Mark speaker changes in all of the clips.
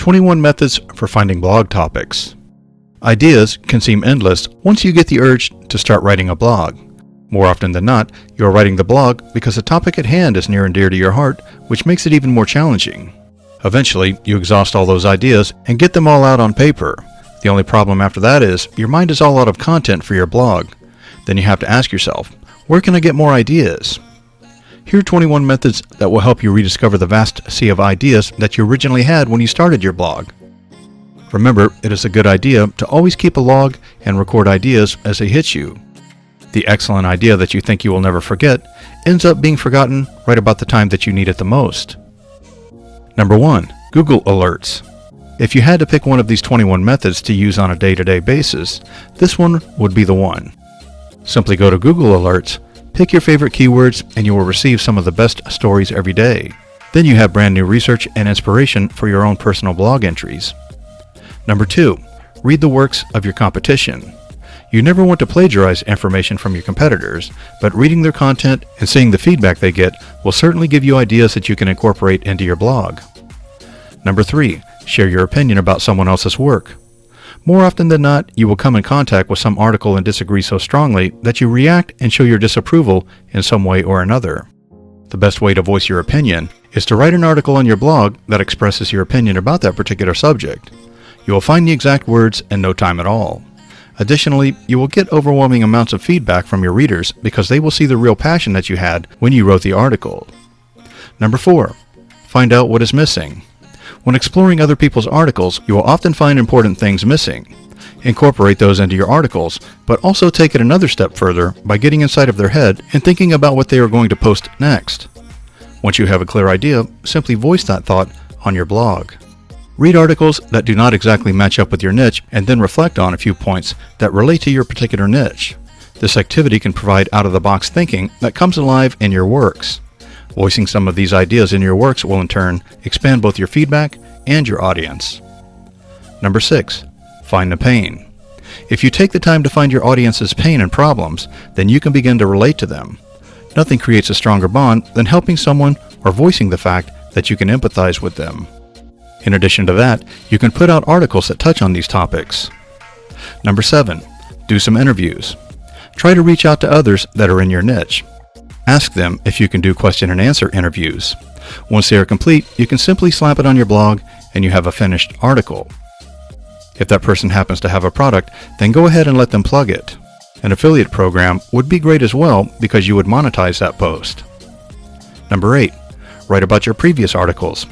Speaker 1: 21 Methods for Finding Blog Topics. Ideas can seem endless once you get the urge to start writing a blog. More often than not, you are writing the blog because the topic at hand is near and dear to your heart, which makes it even more challenging. Eventually, you exhaust all those ideas and get them all out on paper. The only problem after that is your mind is all out of content for your blog. Then you have to ask yourself, where can I get more ideas? Here are 21 methods that will help you rediscover the vast sea of ideas that you originally had when you started your blog. Remember, it is a good idea to always keep a log and record ideas as they hit you. The excellent idea that you think you will never forget ends up being forgotten right about the time that you need it the most. Number 1. Google Alerts. If you had to pick one of these 21 methods to use on a day-to-day basis, this one would be the one. Simply go to Google Alerts, pick your favorite keywords, and you will receive some of the best stories every day. Then you have brand new research and inspiration for your own personal blog entries. Number 2. Read the works of your competition. You never want to plagiarize information from your competitors, but reading their content and seeing the feedback they get will certainly give you ideas that you can incorporate into your blog. Number 3. Share your opinion about someone else's work. More often than not, you will come in contact with some article and disagree so strongly that you react and show your disapproval in some way or another. The best way to voice your opinion is to write an article on your blog that expresses your opinion about that particular subject. You will find the exact words in no time at all. Additionally, you will get overwhelming amounts of feedback from your readers because they will see the real passion that you had when you wrote the article. Number 4. Find out what is missing. When exploring other people's articles, you will often find important things missing. Incorporate those into your articles, but also take it another step further by getting inside of their head and thinking about what they are going to post next. Once you have a clear idea, simply voice that thought on your blog. Read articles that do not exactly match up with your niche and then reflect on a few points that relate to your particular niche. This activity can provide out-of-the-box thinking that comes alive in your works. Voicing some of these ideas in your works will in turn expand both your feedback and your audience. Number 6. Find the pain. If you take the time to find your audience's pain and problems, then you can begin to relate to them. Nothing creates a stronger bond than helping someone or voicing the fact that you can empathize with them. In addition to that, you can put out articles that touch on these topics. Number 7. Do some interviews. Try to reach out to others that are in your niche. Ask them if you can do question and answer interviews. Once they are complete, you can simply slap it on your blog and you have a finished article. If that person happens to have a product, then go ahead and let them plug it. An affiliate program would be great as well because you would monetize that post. Number 8. Write about your previous articles.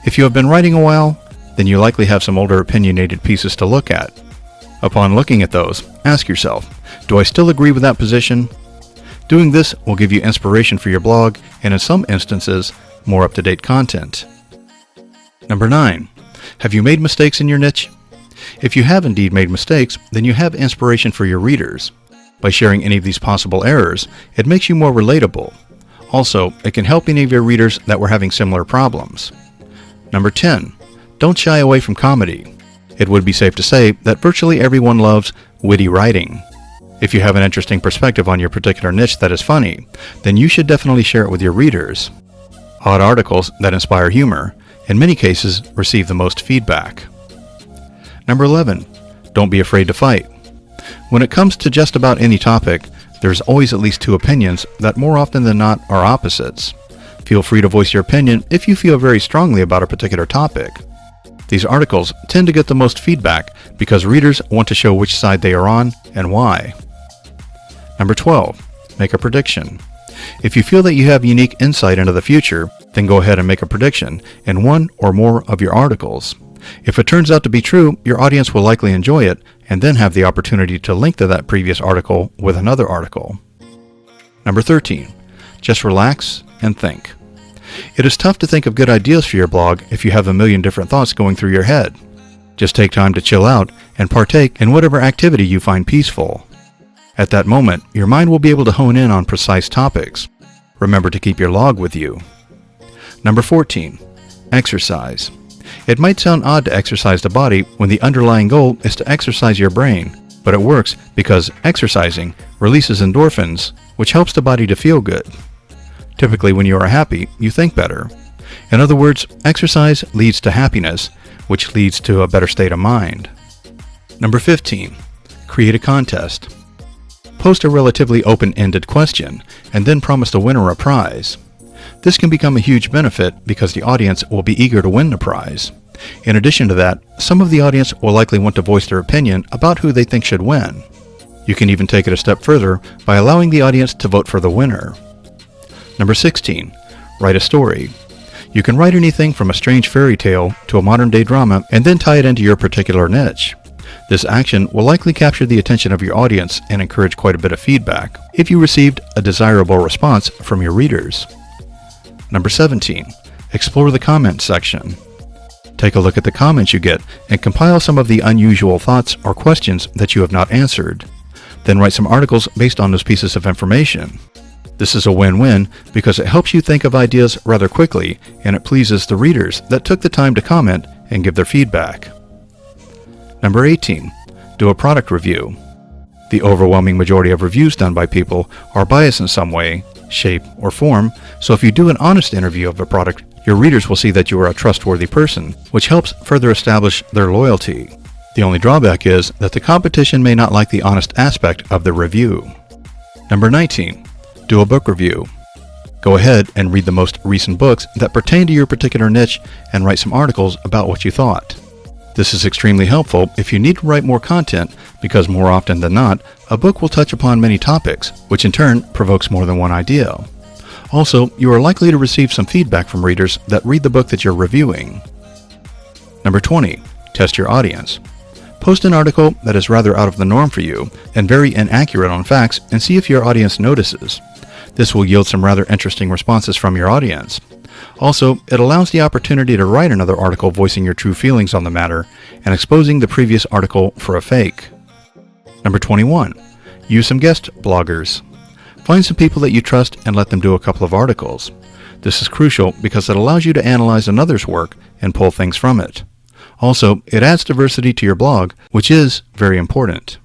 Speaker 1: If you have been writing a while, then you likely have some older opinionated pieces to look at. Upon looking at those, ask yourself, do I still agree with that position? Doing this will give you inspiration for your blog and in some instances, more up-to-date content. Number 9. Have you made mistakes in your niche? If you have indeed made mistakes, then you have inspiration for your readers. By sharing any of these possible errors, it makes you more relatable. Also, it can help any of your readers that were having similar problems. Number 10. Don't shy away from comedy. It would be safe to say that virtually everyone loves witty writing. If you have an interesting perspective on your particular niche that is funny, then you should definitely share it with your readers. Odd articles that inspire humor, in many cases, receive the most feedback. Number 11. Don't be afraid to fight. When it comes to just about any topic, there's always at least two opinions that more often than not are opposites. Feel free to voice your opinion if you feel very strongly about a particular topic. These articles tend to get the most feedback because readers want to show which side they are on and why. Number 12. Make a prediction. If you feel that you have unique insight into the future, then go ahead and make a prediction in one or more of your articles. If it turns out to be true, your audience will likely enjoy it and then have the opportunity to link to that previous article with another article. Number 13. Just relax and think. It is tough to think of good ideas for your blog if you have a million different thoughts going through your head. Just take time to chill out and partake in whatever activity you find peaceful. At that moment, your mind will be able to hone in on precise topics. Remember to keep your log with you. Number 14. Exercise. It might sound odd to exercise the body when the underlying goal is to exercise your brain, but it works because exercising releases endorphins, which helps the body to feel good. Typically, when you are happy, you think better. In other words, exercise leads to happiness, which leads to a better state of mind. Number 15. Create a contest. Post a relatively open-ended question and then promise the winner a prize. This can become a huge benefit because the audience will be eager to win the prize. In addition to that, some of the audience will likely want to voice their opinion about who they think should win. You can even take it a step further by allowing the audience to vote for the winner. Number 16. Write a story. You can write anything from a strange fairy tale to a modern-day drama and then tie it into your particular niche. This action will likely capture the attention of your audience and encourage quite a bit of feedback if you received a desirable response from your readers. Number 17. Explore the comments section. Take a look at the comments you get and compile some of the unusual thoughts or questions that you have not answered. Then write some articles based on those pieces of information. This is a win-win because it helps you think of ideas rather quickly and it pleases the readers that took the time to comment and give their feedback. Number 18. Do a product review. The overwhelming majority of reviews done by people are biased in some way, shape, or form, so if you do an honest interview of a product, your readers will see that you are a trustworthy person, which helps further establish their loyalty. The only drawback is that the competition may not like the honest aspect of the review. Number 19. Do a book review. Go ahead and read the most recent books that pertain to your particular niche and write some articles about what you thought. This is extremely helpful if you need to write more content because more often than not, a book will touch upon many topics, which in turn provokes more than one idea. Also, you are likely to receive some feedback from readers that read the book that you're reviewing. Number 20. Test your audience. Post an article that is rather out of the norm for you and very inaccurate on facts and see if your audience notices. This will yield some rather interesting responses from your audience. Also, it allows the opportunity to write another article voicing your true feelings on the matter and exposing the previous article for a fake. Number 21. Use some guest bloggers. Find some people that you trust and let them do a couple of articles. This is crucial because it allows you to analyze another's work and pull things from it. Also, it adds diversity to your blog, which is very important.